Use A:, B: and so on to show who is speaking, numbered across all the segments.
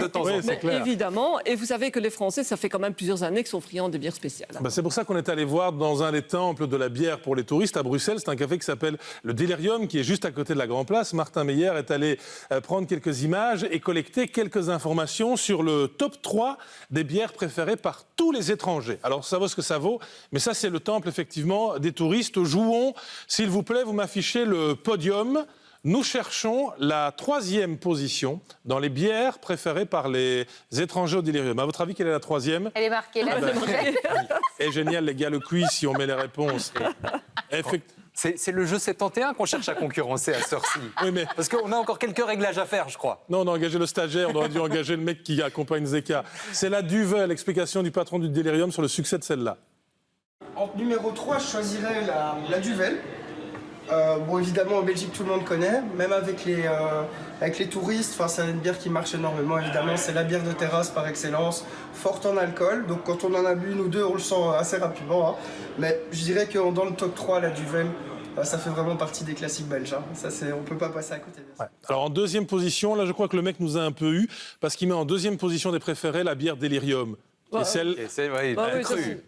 A: De temps
B: Oui,
A: en temps.
B: c'est clair.
C: Évidemment, et vous savez que les Français, ça fait quand même plusieurs années qu'ils sont friands des bières spéciales.
B: C'est pour ça qu'on est allé voir dans un des temples de la bière pour les touristes à Bruxelles. C'est un café qui s'appelle le Delirium, qui est juste à côté de la Grand Place. Martin Meyer est allé prendre quelques images et collecter quelques informations sur le top 3 des bières préférées par tous les étrangers. Alors, ça vaut ce que ça vaut, mais ça, c'est le temple, effectivement, des touristes. Jouons, s'il vous plaît, vous m'affichez le podium. Nous cherchons la 3e position dans les bières préférées par les étrangers au Delirium. À votre avis, quelle est la 3e?
D: Elle est marquée là.
B: Et génial, les gars, le quiz, si on met les réponses.
A: C'est le jeu 71 qu'on cherche à concurrencer à cette heure-ci.
B: Oui, mais...
A: Parce qu'on a encore quelques réglages à faire, je crois.
B: Non, on a engagé le stagiaire, on aurait dû engager le mec qui accompagne Zeka. C'est la Duvel, l'explication du patron du Delirium sur le succès de celle-là.
E: En numéro 3, je choisirais la Duvel. Bon, évidemment, en Belgique, tout le monde connaît, même avec les touristes. C'est une bière qui marche énormément, évidemment. C'est la bière de terrasse par excellence, forte en alcool. Donc, quand on en a bu une ou deux, on le sent assez rapidement. Hein. Mais je dirais que dans le top 3, la Duvel, ça fait vraiment partie des classiques belges. Hein. Ça, on ne peut pas passer à côté.
B: Ouais. Alors, en 2e position, là, je crois que le mec nous a un peu eu, parce qu'il met en 2e position des préférés la bière Delirium. Qui est celle,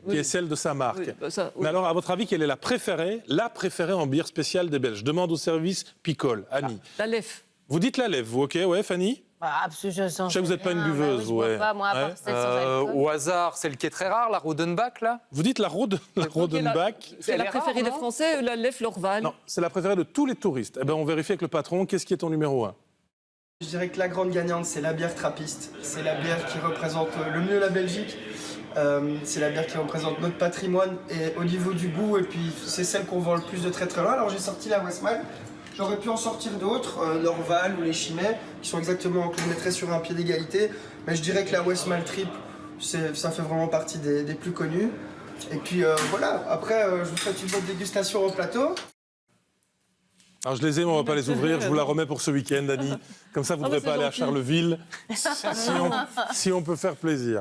B: qui est celle de sa marque.
C: Oui, oui.
B: Mais alors, à votre avis, quelle est la préférée en bière spéciale des Belges? Demande au service Picole. Annie.
C: La Lef.
B: Vous dites la lève, vous, ok? Ouais, Fanny?
D: Absolument.
B: Je sais que vous n'êtes pas une buveuse.
D: Je bois pas, moi, à part celle sans alcool.
A: Au hasard, celle qui est très rare, la Rodenbach, là.
B: Vous dites la Rodenbach?
C: C'est la préférée des Français, la Lef, l'Orval.
B: Non, c'est la préférée de tous les touristes. Eh ben, on vérifie avec le patron. Qu'est-ce qui est ton numéro 1?
E: Je dirais que la grande gagnante, c'est la bière trappiste. C'est la bière qui représente le mieux la Belgique. C'est la bière qui représente notre patrimoine et au niveau du goût. Et puis, c'est celle qu'on vend le plus de très très loin. Alors, j'ai sorti la Westmalle. J'aurais pu en sortir d'autres, l'Orval ou les Chimay, qui sont exactement, que je mettrais sur un pied d'égalité. Mais je dirais que la Westmalle Trip, ça fait vraiment partie des plus connues. Et puis, voilà. Après, je vous souhaite une bonne dégustation au plateau.
B: Alors, je les ai, mais on ne va pas les ouvrir. Je vous la remets pour ce week-end, Annie. Comme ça, vous ne devrez pas aller à Charleville, si on peut faire plaisir.